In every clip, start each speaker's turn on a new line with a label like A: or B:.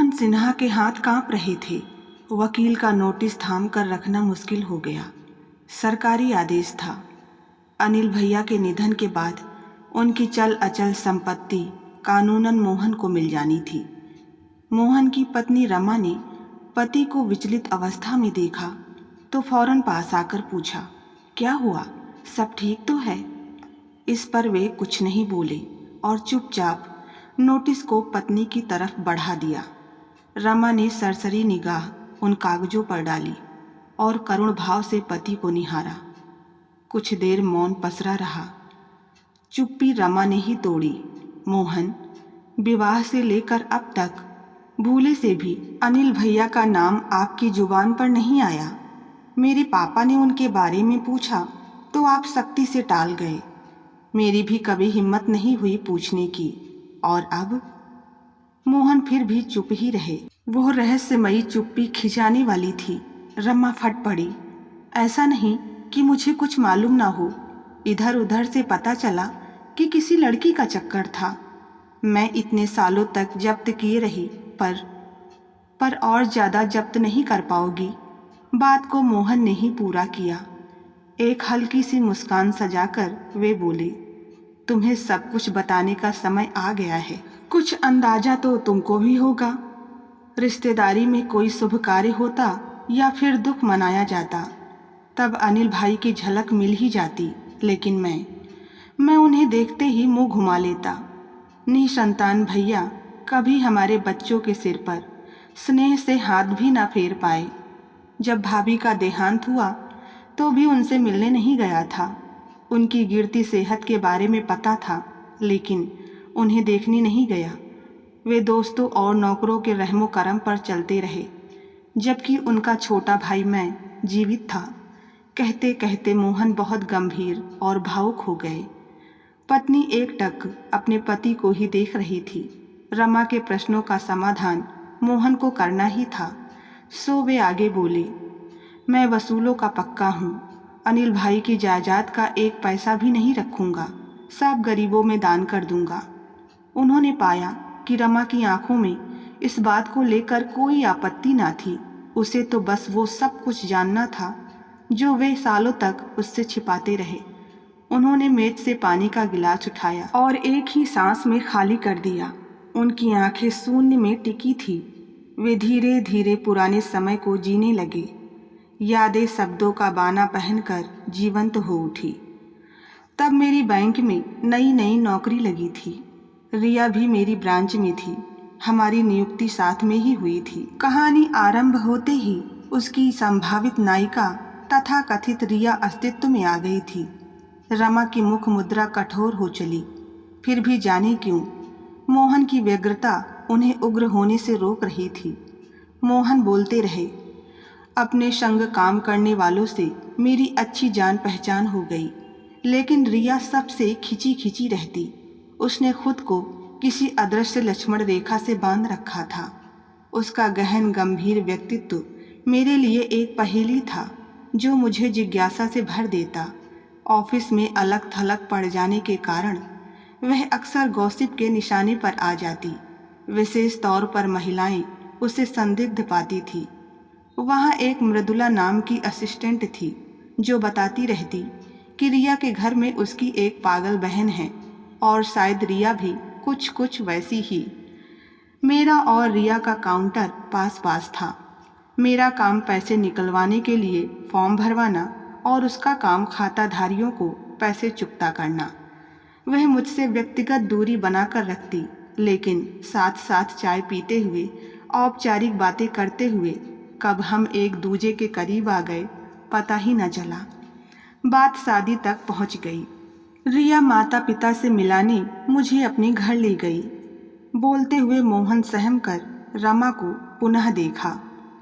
A: मोहन सिन्हा के हाथ कांप रहे थे। वकील का नोटिस थाम कर रखना मुश्किल हो गया। सरकारी आदेश था। अनिल भैया के निधन के बाद उनकी चल अचल संपत्ति कानूनन मोहन को मिल जानी थी। मोहन की पत्नी रमा ने पति को विचलित अवस्था में देखा तो फौरन पास आकर पूछा, क्या हुआ, सब ठीक तो है? इस पर वे कुछ नहीं बोले और चुपचाप नोटिस को पत्नी की तरफ बढ़ा दिया। रमा ने सरसरी निगाह उन कागजों पर डाली और करुण भाव से पति को निहारा। कुछ देर मौन पसरा रहा। चुप्पी रमा ने ही तोड़ी। मोहन, विवाह से लेकर अब तक भूले से भी अनिल भैया का नाम आपकी जुबान पर नहीं आया। मेरे पापा ने उनके बारे में पूछा तो आप सख्ती से टाल गए। मेरी भी कभी हिम्मत नहीं हुई पूछने की, और अब? मोहन फिर भी चुप ही रहे। वो रहस्यमयी चुप्पी खिंचाने वाली थी। रमा फट पड़ी, ऐसा नहीं कि मुझे कुछ मालूम ना हो। इधर उधर से पता चला कि किसी लड़की का चक्कर था। मैं इतने सालों तक जब्त किए रही, पर और ज़्यादा जब्त नहीं कर पाओगी। बात को मोहन ने ही पूरा किया। एक हल्की सी मुस्कान सजाकर वे बोले, तुम्हें सब कुछ बताने का समय आ गया है। कुछ अंदाजा तो तुमको भी होगा। रिश्तेदारी में कोई शुभ कार्य होता या फिर दुख मनाया जाता तब अनिल भाई की झलक मिल ही जाती, लेकिन मैं उन्हें देखते ही मुंह घुमा लेता। निसंतान भैया कभी हमारे बच्चों के सिर पर स्नेह से हाथ भी ना फेर पाए। जब भाभी का देहांत हुआ तो भी उनसे मिलने नहीं गया था। उनकी गिरती सेहत के बारे में पता था, लेकिन उन्हें देखने नहीं गया। वे दोस्तों और नौकरों के रहमो करम पर चलते रहे, जबकि उनका छोटा भाई मैं जीवित था। कहते कहते मोहन बहुत गंभीर और भावुक हो गए। पत्नी एकटक अपने पति को ही देख रही थी। रमा के प्रश्नों का समाधान मोहन को करना ही था, सो वे आगे बोले, मैं वसूलों का पक्का हूँ। अनिल भाई की जायदाद का एक पैसा भी नहीं रखूँगा, सब गरीबों में दान कर दूँगा। उन्होंने पाया कि रमा की आंखों में इस बात को लेकर कोई आपत्ति ना थी। उसे तो बस वो सब कुछ जानना था जो वे सालों तक उससे छिपाते रहे। उन्होंने मेज से पानी का गिलास उठाया और एक ही सांस में खाली कर दिया। उनकी आंखें शून्य में टिकी थी। वे धीरे धीरे पुराने समय को जीने लगे। यादें शब्दों का बाना पहनकर जीवंत हो उठी। तब मेरी बैंक में नई नई नौकरी लगी थी। रिया भी मेरी ब्रांच में थी। हमारी नियुक्ति साथ में ही हुई थी। कहानी आरंभ होते ही उसकी संभावित नायिका तथा कथित रिया अस्तित्व में आ गई थी। रमा की मुख मुद्रा कठोर हो चली। फिर भी जाने क्यों मोहन की व्यग्रता उन्हें उग्र होने से रोक रही थी। मोहन बोलते रहे, अपने संग काम करने वालों से मेरी अच्छी जान पहचान हो गई, लेकिन रिया सबसे खिंची खिंची रहती। उसने खुद को किसी अदृश्य लक्ष्मण रेखा से बांध रखा था। उसका गहन गंभीर व्यक्तित्व मेरे लिए एक पहेली था जो मुझे जिज्ञासा से भर देता। ऑफिस में अलग थलग पड़ जाने के कारण वह अक्सर गॉसिप के निशाने पर आ जाती। विशेष तौर पर महिलाएं उसे संदिग्ध पाती थी। वहाँ एक मृदुला नाम की असिस्टेंट थी जो बताती रहती कि रिया के घर में उसकी एक पागल बहन है और शायद रिया भी कुछ वैसी ही। मेरा और रिया का काउंटर पास पास था। मेरा काम पैसे निकलवाने के लिए फॉर्म भरवाना और उसका काम खाताधारियों को पैसे चुकता करना। वह मुझसे व्यक्तिगत दूरी बनाकर रखती, लेकिन साथ साथ चाय पीते हुए औपचारिक बातें करते हुए कब हम एक दूजे के करीब आ गए पता ही न चला। बात शादी तक पहुंच गई। रिया माता पिता से मिलाने मुझे अपने घर ले गई। बोलते हुए मोहन सहम कर रमा को पुनः देखा।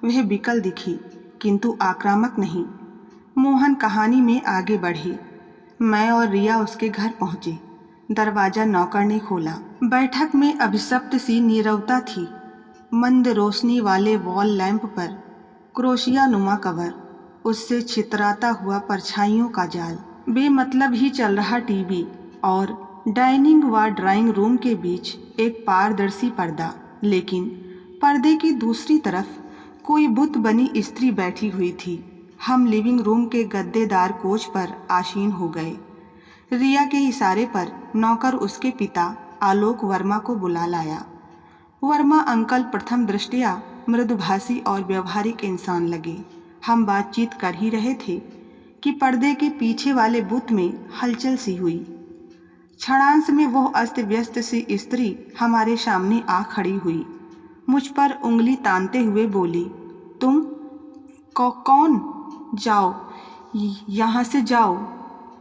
A: वह बिकल दिखी, किंतु आक्रामक नहीं। मोहन कहानी में आगे बढ़े। मैं और रिया उसके घर पहुंचे। दरवाजा नौकर ने खोला। बैठक में अभिशप्त सी नीरवता थी। मंद रोशनी वाले वॉल लैंप पर क्रोशिया नुमा कवर, उससे छितराता हुआ परछाइयों का जाल, बेमतलब ही चल रहा टीवी और डाइनिंग व ड्राइंग रूम के बीच एक पारदर्शी पर्दा, लेकिन पर्दे की दूसरी तरफ कोई बुत बनी स्त्री बैठी हुई थी। हम लिविंग रूम के गद्देदार कोच पर आसीन हो गए। रिया के इशारे पर नौकर उसके पिता आलोक वर्मा को बुला लाया। वर्मा अंकल प्रथम दृष्टया मृदुभाषी और व्यवहारिक इंसान लगे। हम बातचीत कर ही रहे थे कि पर्दे के पीछे वाले बुत में हलचल सी हुई। क्षणांश में वह अस्त व्यस्त सी स्त्री हमारे सामने आ खड़ी हुई। मुझ पर उंगली तानते हुए बोली, तुम कौन? जाओ, यहाँ से जाओ।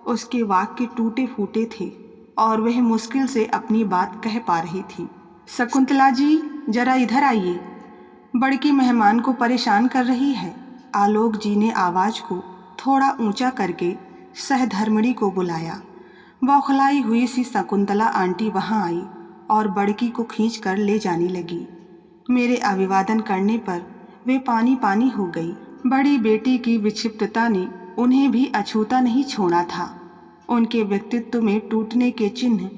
A: उसके वाक्य टूटे फूटे थे और वह मुश्किल से अपनी बात कह पा रही थी। शकुंतला जी, जरा इधर आइए, बड़की मेहमान को परेशान कर रही है। आलोक जी ने आवाज़ को थोड़ा ऊंचा करके सहधर्मिणी को बुलाया। बौखलाई हुई सी शकुंतला आंटी वहां आई और बड़की को खींच कर ले जाने लगी। मेरे अभिवादन करने पर वे पानी पानी हो गई। बड़ी बेटी की विक्षिप्तता ने उन्हें भी अछूता नहीं छोड़ा था। उनके व्यक्तित्व में टूटने के चिन्ह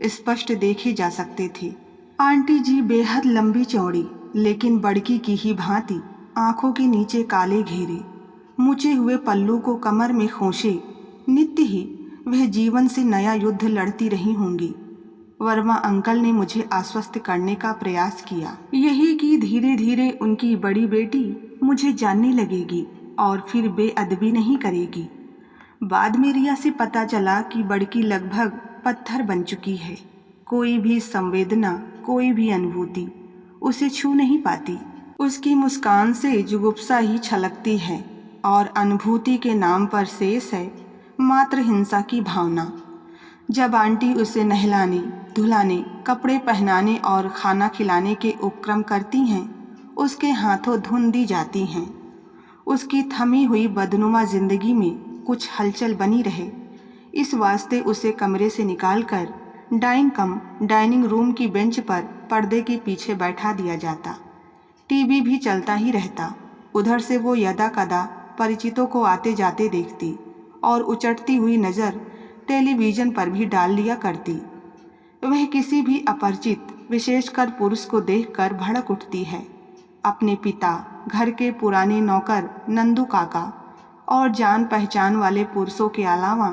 A: स्पष्ट देखे जा सकते थे। आंटी जी बेहद लंबी चौड़ी, लेकिन बड़की की ही भांति आंखों के नीचे काले घेरे, मुचे हुए पल्लू को कमर में खोसे नित्य ही वह जीवन से नया युद्ध लड़ती रही होंगी। वर्मा अंकल ने मुझे आश्वस्त करने का प्रयास किया, यही कि धीरे धीरे उनकी बड़ी बेटी मुझे जानने लगेगी और फिर बेअदबी नहीं करेगी। बाद में रिया से पता चला कि बड़की लगभग पत्थर बन चुकी है। कोई भी संवेदना, कोई भी अनुभूति उसे छू नहीं पाती। उसकी मुस्कान से जुगुप्सा ही छलकती है और अनुभूति के नाम पर शेष है मात्र हिंसा की भावना। जब आंटी उसे नहलाने, धुलाने, कपड़े पहनाने और खाना खिलाने के उपक्रम करती हैं, उसके हाथों धुन दी जाती हैं। उसकी थमी हुई बदनुमा जिंदगी में कुछ हलचल बनी रहे, इस वास्ते उसे कमरे से निकालकर डाइनिंग रूम की बेंच पर पर्दे के पीछे बैठा दिया जाता। टीवी भी चलता ही रहता। उधर से वो यदा कदा परिचितों को आते जाते देखती और उचटती हुई नज़र टेलीविज़न पर भी डाल लिया करती। वह किसी भी अपरिचित, विशेषकर पुरुष को देखकर भड़क उठती है। अपने पिता, घर के पुराने नौकर नंदू काका और जान पहचान वाले पुरुषों के अलावा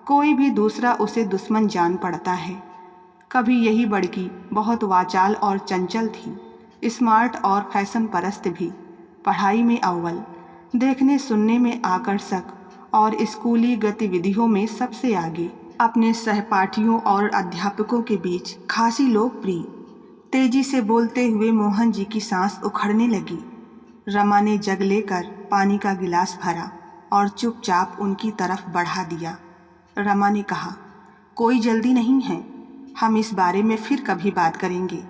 A: कोई भी दूसरा उसे दुश्मन जान पड़ता है। कभी यही बड़की बहुत वाचाल और चंचल थी, स्मार्ट और फैशन परस्त भी, पढ़ाई में अव्वल, देखने सुनने में आकर्षक और स्कूली गतिविधियों में सबसे आगे, अपने सहपाठियों और अध्यापकों के बीच खासी लोकप्रिय। तेजी से बोलते हुए मोहन जी की सांस उखड़ने लगी। रमा ने जग लेकर पानी का गिलास भरा और चुपचाप उनकी तरफ बढ़ा दिया। रमा ने कहा, कोई जल्दी नहीं है, हम इस बारे में फिर कभी बात करेंगे।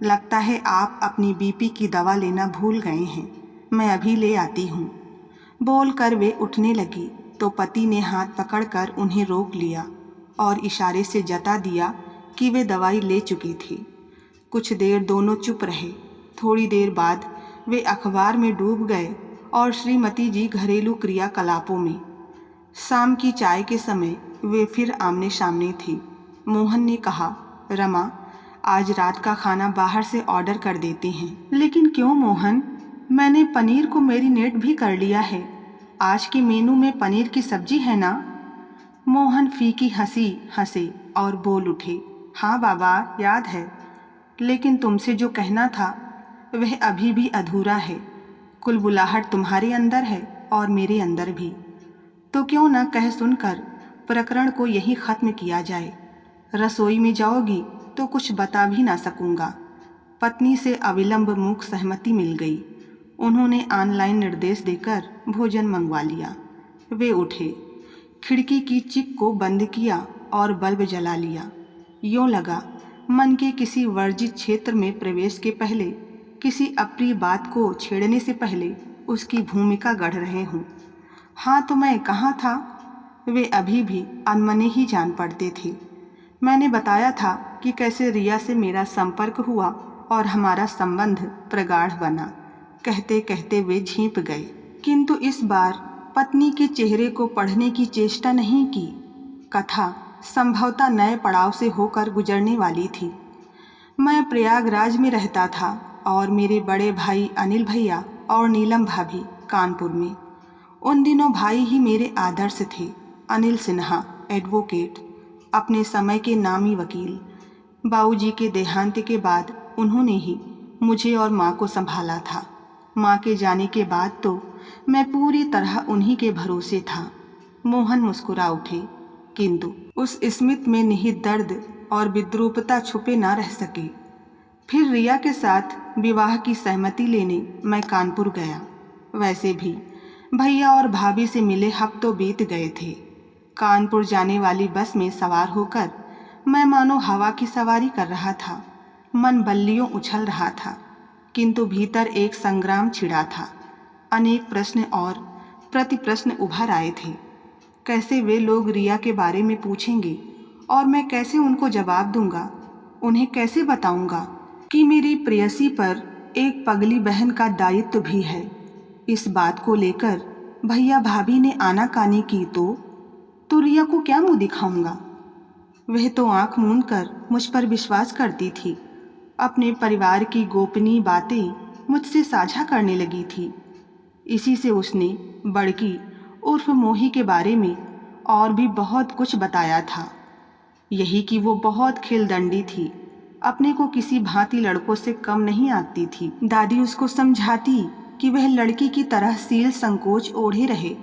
A: लगता है आप अपनी बीपी की दवा लेना भूल गए हैं, मैं अभी ले आती हूँ। बोल कर वे उठने लगी तो पति ने हाथ पकड़कर उन्हें रोक लिया और इशारे से जता दिया कि वे दवाई ले चुकी थी। कुछ देर दोनों चुप रहे। थोड़ी देर बाद वे अखबार में डूब गए और श्रीमती जी घरेलू क्रियाकलापों में। शाम की चाय के समय वे फिर आमने सामने थी। मोहन ने कहा, रमा, आज रात का खाना बाहर से ऑर्डर कर देते हैं। लेकिन क्यों मोहन? मैंने पनीर को मैरिनेट भी कर लिया है। आज के मेनू में पनीर की सब्जी है ना? मोहन फीकी हंसी हंसे और बोल उठे, हाँ बाबा, याद है, लेकिन तुमसे जो कहना था वह अभी भी अधूरा है। कुलबुलाहट तुम्हारे अंदर है और मेरे अंदर भी, तो क्यों न कह सुनकर प्रकरण को यहीं ख़त्म किया जाए। रसोई में जाओगी तो कुछ बता भी ना सकूँगा। पत्नी से अविलंब मूक सहमति मिल गई। उन्होंने ऑनलाइन निर्देश देकर भोजन मंगवा लिया। वे उठे, खिड़की की चिक को बंद किया और बल्ब जला लिया। यूँ लगा मन के किसी वर्जित क्षेत्र में प्रवेश के पहले, किसी अप्रिय बात को छेड़ने से पहले उसकी भूमिका गढ़ रहे हों। हाँ, तो मैं कहाँ था? वे अभी भी अनमने ही जान पड़ते थे। मैंने बताया था कि कैसे रिया से मेरा संपर्क हुआ और हमारा संबंध प्रगाढ़ बना। कहते कहते वे झींप गए, किंतु इस बार पत्नी के चेहरे को पढ़ने की चेष्टा नहीं की। कथा संभवतः नए पड़ाव से होकर गुजरने वाली थी। मैं प्रयागराज में रहता था और मेरे बड़े भाई अनिल भैया और नीलम भाभी कानपुर में। उन दिनों भाई ही मेरे आदर्श थे। अनिल सिन्हा एडवोकेट, अपने समय के नामी वकील। बाबूजी के देहांत के बाद उन्होंने ही मुझे और माँ को संभाला था। माँ के जाने के बाद तो मैं पूरी तरह उन्हीं के भरोसे था। मोहन मुस्कुरा उठे, किंतु उस स्मित में निहित दर्द और विद्रूपता छुपे ना रह सके। फिर रिया के साथ विवाह की सहमति लेने मैं कानपुर गया। वैसे भी भैया और भाभी से मिले हफ्तों बीत गए थे। कानपुर जाने वाली बस में सवार होकर मैं मानो हवा की सवारी कर रहा था। मन बल्लियों उछल रहा था, किंतु भीतर एक संग्राम छिड़ा था। अनेक प्रश्न और प्रति प्रश्न उभर आए थे। कैसे वे लोग रिया के बारे में पूछेंगे और मैं कैसे उनको जवाब दूंगा? उन्हें कैसे बताऊंगा कि मेरी प्रेयसी पर एक पगली बहन का दायित्व भी है? इस बात को लेकर भैया भाभी ने आनाकानी की तो रिया को क्या मुंह दिखाऊंगा? वह तो आंख मूंद कर मुझ पर विश्वास करती थी। अपने परिवार की गोपनीय बातें मुझसे साझा करने लगी थी। इसी से उसने बड़की उर्फ मोही के बारे में और भी बहुत कुछ बताया था। यही कि वो बहुत खिलदंडी थी, अपने को किसी भांति लड़कों से कम नहीं आती थी। दादी उसको समझाती कि वह लड़की की तरह सील संकोच ओढ़े रहे।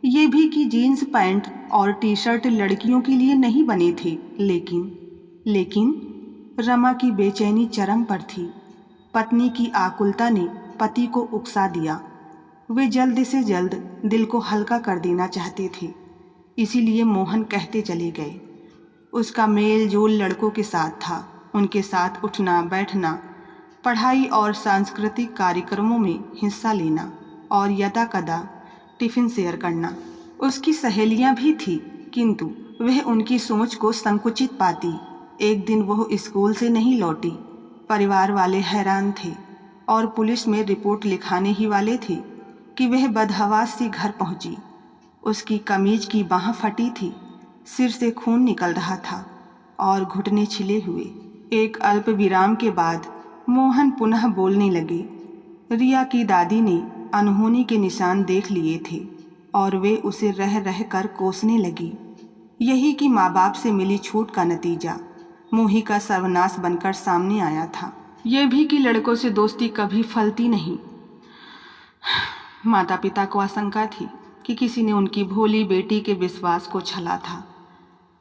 A: ये भी कि जीन्स पैंट और टी शर्ट लड़कियों के लिए नहीं बने थे। लेकिन रमा की बेचैनी चरम पर थी। पत्नी की आकुलता ने पति को उकसा दिया। वे जल्द से जल्द दिल को हल्का कर देना चाहते थे, इसीलिए मोहन कहते चले गए। उसका मेल जोल लड़कों के साथ था। उनके साथ उठना बैठना, पढ़ाई और सांस्कृतिक कार्यक्रमों में हिस्सा लेना और यदा कदा टिफ़िन शेयर करना। उसकी सहेलियां भी थी, किंतु वह उनकी सोच को संकुचित पाती। एक दिन वह स्कूल से नहीं लौटी। परिवार वाले हैरान थे और पुलिस में रिपोर्ट लिखाने ही वाले थे कि वह बदहवास सी घर पहुंची। उसकी कमीज की बाह फटी थी, सिर से खून निकल रहा था और घुटने छिले हुए। एक अल्प विराम के बाद मोहन पुनः बोलने लगे। रिया की दादी ने अनहोनी के निशान देख लिए थे और वे उसे रह रह कर कोसने लगी। यही कि माँ बाप से मिली छूट का नतीजा मोही का सर्वनाश बनकर सामने आया था। यह भी कि लड़कों से दोस्ती कभी फलती नहीं। माता पिता को आशंका थी कि किसी ने उनकी भोली बेटी के विश्वास को छला था।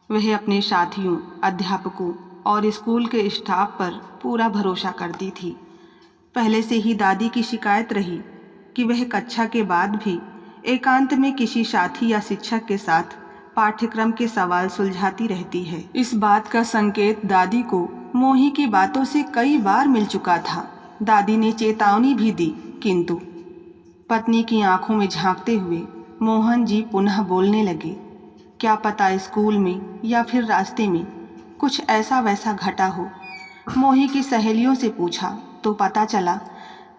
A: वह अपने साथियों, अध्यापकों और स्कूल के स्टाफ पर पूरा भरोसा करती थी। पहले से ही दादी की शिकायत रही कि वह कक्षा के बाद भी एकांत में किसी साथी या शिक्षक के साथ पाठ्यक्रम के सवाल सुलझाती रहती है। इस बात का संकेत दादी को मोही की बातों से कई बार मिल चुका था। दादी ने चेतावनी भी दी, किंतु पत्नी की आंखों में झांकते हुए मोहन जी पुनः बोलने लगे। क्या पता स्कूल में या फिर रास्ते में कुछ ऐसा वैसा घटा हो। मोही की सहेलियों से पूछा तो पता चला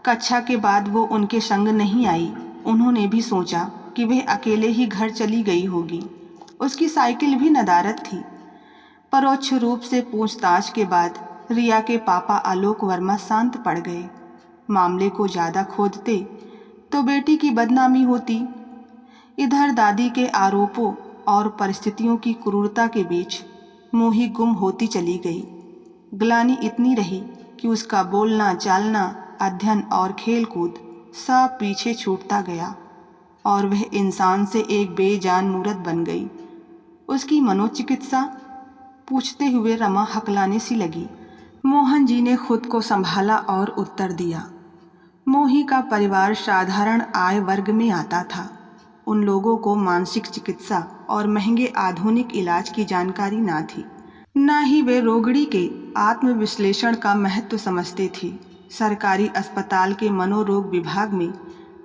A: कक्षा के बाद वो उनके संग नहीं आई। उन्होंने भी सोचा कि वह अकेले ही घर चली गई होगी। उसकी साइकिल भी नदारद थी। परोक्ष रूप से पूछताछ के बाद रिया के पापा आलोक वर्मा शांत पड़ गए। मामले को ज़्यादा खोदते तो बेटी की बदनामी होती। इधर दादी के आरोपों और परिस्थितियों की क्रूरता के बीच मोही गुम होती चली गई। ग्लानि इतनी रही कि उसका बोलना चालना, अध्ययन और खेलकूद सब पीछे छूटता गया और वह इंसान से एक बेजान मूरत बन गई। उसकी मनोचिकित्सा पूछते हुए रमा हकलाने सी लगी। मोहन जी ने खुद को संभाला और उत्तर दिया। मोही का परिवार साधारण आय वर्ग में आता था। उन लोगों को मानसिक चिकित्सा और महंगे आधुनिक इलाज की जानकारी ना थी। न ही वे रोगड़ी के आत्मविश्लेषण का महत्व समझते थे। सरकारी अस्पताल के मनोरोग विभाग में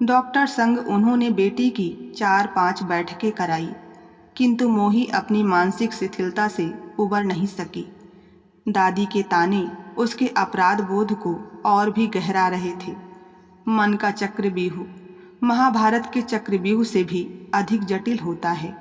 A: डॉक्टर संग उन्होंने बेटी की 4-5 बैठकें कराई, किंतु मोही अपनी मानसिक शिथिलता से उबर नहीं सकी। दादी के ताने उसके अपराध बोध को और भी गहरा रहे थे। मन का चक्रव्यूह महाभारत के चक्रव्यूह से भी अधिक जटिल होता है।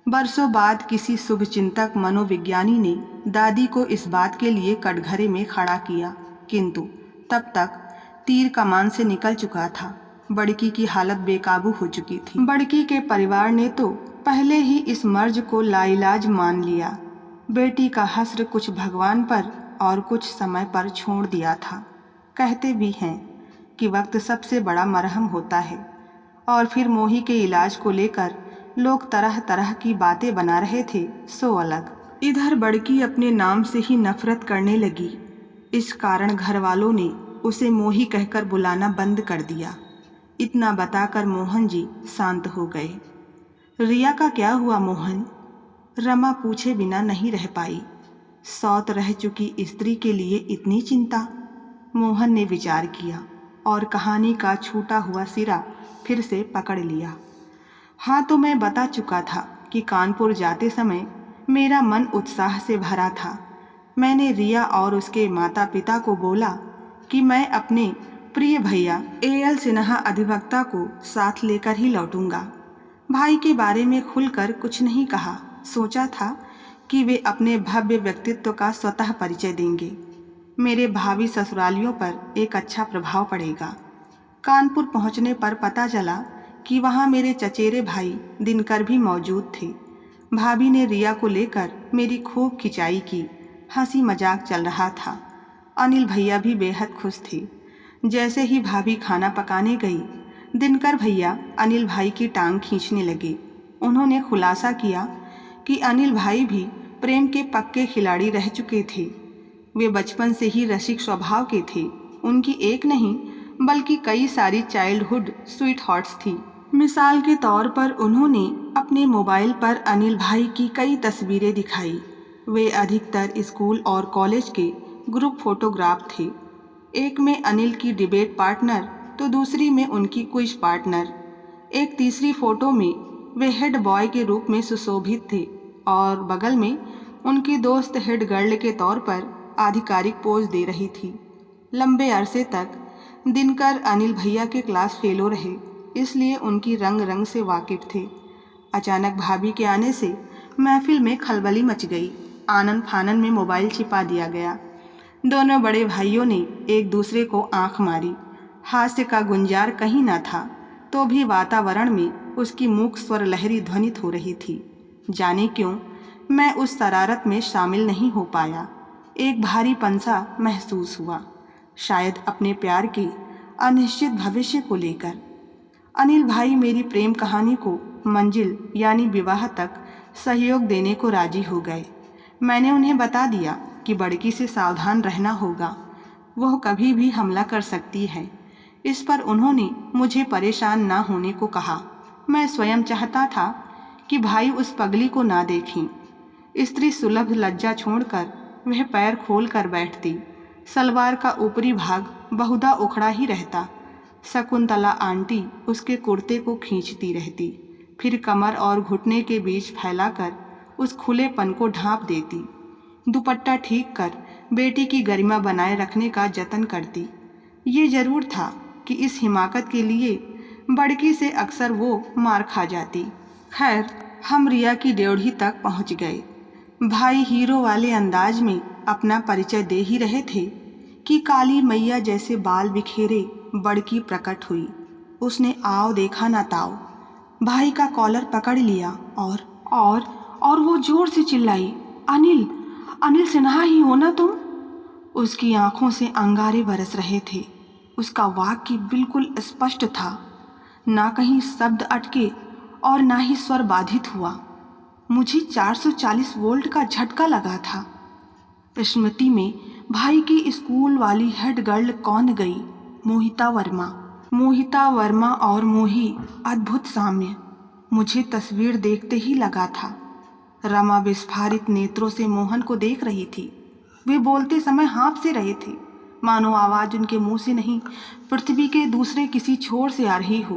A: बरसों बाद किसी शुभचिंतक मनोविज्ञानी ने दादी को इस बात के लिए कटघरे में खड़ा किया, किंतु तब तक तीर कमान से निकल चुका था। बड़की की हालत बेकाबू हो चुकी थी। बड़की के परिवार ने तो पहले ही इस मर्ज को लाइलाज मान लिया। बेटी का हस्र कुछ भगवान पर और कुछ समय पर छोड़ दिया था। कहते भी हैं कि वक्त सबसे बड़ा मरहम होता है। और फिर मोही के इलाज को लेकर लोग तरह तरह की बातें बना रहे थे, सो अलग। इधर बड़की अपने नाम से ही नफरत करने लगी। इस कारण घर वालों ने उसे मोही कहकर बुलाना बंद कर दिया। इतना बताकर मोहन जी शांत हो गए। रिया का क्या हुआ मोहन? रमा पूछे बिना नहीं रह पाई। सौत रह चुकी स्त्री के लिए इतनी चिंता? मोहन ने विचार किया और कहानी का छूटा हुआ सिरा फिर से पकड़ लिया। हाँ, तो मैं बता चुका था कि कानपुर जाते समय मेरा मन उत्साह से भरा था। मैंने रिया और उसके माता पिता को बोला कि मैं अपने प्रिय भैया एएल सिन्हा अधिवक्ता को साथ लेकर ही लौटूंगा। भाई के बारे में खुलकर कुछ नहीं कहा। सोचा था कि वे अपने भव्य व्यक्तित्व का स्वतः परिचय देंगे। मेरे भावी ससुरालियों पर एक अच्छा प्रभाव पड़ेगा। कानपुर पहुंचने पर पता चला कि वहां मेरे चचेरे भाई दिनकर भी मौजूद थे। भाभी ने रिया को लेकर मेरी खूब खिंचाई की। हंसी मजाक चल रहा था। अनिल भैया भी बेहद खुश थे। जैसे ही भाभी खाना पकाने गई, दिनकर भैया अनिल भाई की टांग खींचने लगे। उन्होंने खुलासा किया कि अनिल भाई भी प्रेम के पक्के खिलाड़ी रह चुके थे। वे बचपन से ही रसिक स्वभाव के थे। उनकी एक नहीं बल्कि कई सारी चाइल्डहुड स्वीट हॉट्स थी। मिसाल के तौर पर उन्होंने अपने मोबाइल पर अनिल भाई की कई तस्वीरें दिखाई। वे अधिकतर स्कूल और कॉलेज के ग्रुप फोटोग्राफ थे। एक में अनिल की डिबेट पार्टनर तो दूसरी में उनकी क्विज पार्टनर। एक तीसरी फोटो में वे हेड बॉय के रूप में सुशोभित थे और बगल में उनकी दोस्त हेड गर्ल के तौर पर आधिकारिक पोज दे रही थी। लंबे अरसे तक दिनकर अनिल भैया के क्लास फेलो रहे, इसलिए उनकी रंग रंग से वाकिफ थे। अचानक भाभी के आने से महफिल में खलबली मच गई। आनन फानन में मोबाइल छिपा दिया गया। दोनों बड़े भाइयों ने एक दूसरे को आंख मारी। हास्य का गुंजार कहीं ना था, तो भी वातावरण में उसकी मूक स्वर लहरी ध्वनित हो रही थी। जाने क्यों मैं उस शरारत में शामिल नहीं हो पाया। एक भारी पंसा महसूस हुआ, शायद अपने प्यार के अनिश्चित भविष्य को लेकर। अनिल भाई मेरी प्रेम कहानी को मंजिल यानी विवाह तक सहयोग देने को राजी हो गए। मैंने उन्हें बता दिया कि बड़की से सावधान रहना होगा, वह कभी भी हमला कर सकती है। इस पर उन्होंने मुझे परेशान ना होने को कहा। मैं स्वयं चाहता था कि भाई उस पगली को ना देखें। स्त्री सुलभ लज्जा छोड़कर वह पैर खोल कर बैठती। सलवार का ऊपरी भाग बहुधा उखड़ा ही रहता। शकुंतला आंटी उसके कुर्ते को खींचती रहती, फिर कमर और घुटने के बीच फैलाकर उस खुलेपन को ढांप देती। दुपट्टा ठीक कर बेटी की गरिमा बनाए रखने का जतन करती। ये जरूर था कि इस हिमाकत के लिए बड़की से अक्सर वो मार खा जाती। खैर, हम रिया की ड्योढ़ी तक पहुंच गए। भाई हीरो वाले अंदाज में अपना परिचय दे ही रहे थे कि काली मैया जैसे बाल बिखेरे बड़की प्रकट हुई। उसने आओ देखा ना ताओ, भाई का कॉलर पकड़ लिया और वो जोर से चिल्लाई, अनिल, अनिल सिन्हा ही हो ना तुम? उसकी आंखों से अंगारे बरस रहे थे। उसका वाक्य बिल्कुल स्पष्ट था, ना कहीं शब्द अटके और ना ही स्वर बाधित हुआ। मुझे 440 वोल्ट का झटका लगा था। स्मृति में भाई की स्कूल वाली हेड गर्ल कौन गई? मोहिता वर्मा और मोही, अद्भुत साम्य। मुझे तस्वीर देखते ही लगा था। रमा विस्फारित नेत्रों से मोहन को देख रही थी। वे बोलते समय हाँफ से रहे थे, मानो आवाज उनके मुंह से नहीं, पृथ्वी के दूसरे किसी छोर से आ रही हो।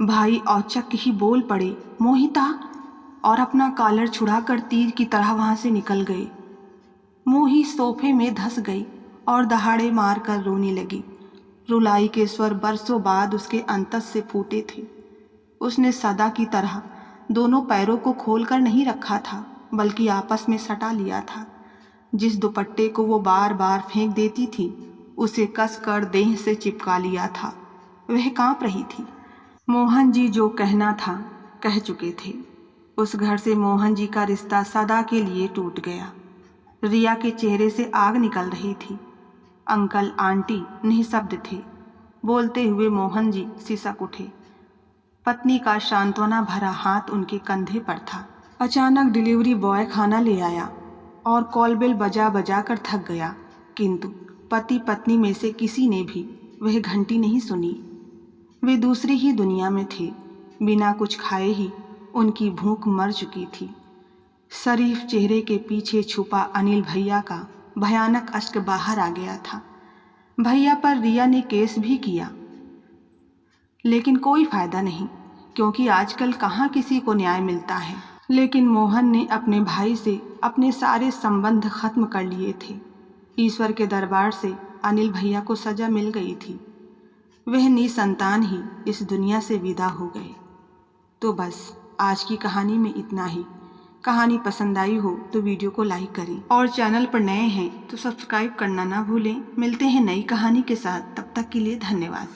A: भाई औचक ही बोल पड़े, मोहिता, और अपना कॉलर छुड़ाकर तीर की तरह वहां से निकल गए। मोही सोफे में धंस गई और दहाड़े मारकर रोने लगी। रुलाई के स्वर बरसों बाद उसके अंतस से फूटे थे। उसने सदा की तरह दोनों पैरों को खोलकर नहीं रखा था, बल्कि आपस में सटा लिया था। जिस दुपट्टे को वो बार बार फेंक देती थी, उसे कस कर देह से चिपका लिया था। वह कांप रही थी। मोहन जी जो कहना था कह चुके थे। उस घर से मोहन जी का रिश्ता सदा के लिए टूट गया। रिया के चेहरे से आग निकल रही थी। अंकल आंटी निःशब्द थे। बोलते हुए मोहन जी सिसक उठे। पत्नी का सांत्वना भरा हाथ उनके कंधे पर था। अचानक डिलीवरी बॉय खाना ले आया और कॉल बेल बजा बजा कर थक गया, किंतु पति पत्नी में से किसी ने भी वह घंटी नहीं सुनी। वे दूसरी ही दुनिया में थे। बिना कुछ खाए ही उनकी भूख मर चुकी थी। शरीफ चेहरे के पीछे छुपा अनिल भैया का भयानक अश्क बाहर आ गया था। भैया पर रिया ने केस भी किया, लेकिन कोई फायदा नहीं, क्योंकि आजकल कहाँ किसी को न्याय मिलता है। लेकिन मोहन ने अपने भाई से अपने सारे संबंध खत्म कर लिए थे। ईश्वर के दरबार से अनिल भैया को सजा मिल गई थी। वह निसंतान ही इस दुनिया से विदा हो गए। तो बस आज की कहानी में इतना ही। कहानी पसंद आई हो तो वीडियो को लाइक करें और चैनल पर नए हैं तो सब्सक्राइब करना ना भूलें। मिलते हैं नई कहानी के साथ, तब तक के लिए धन्यवाद।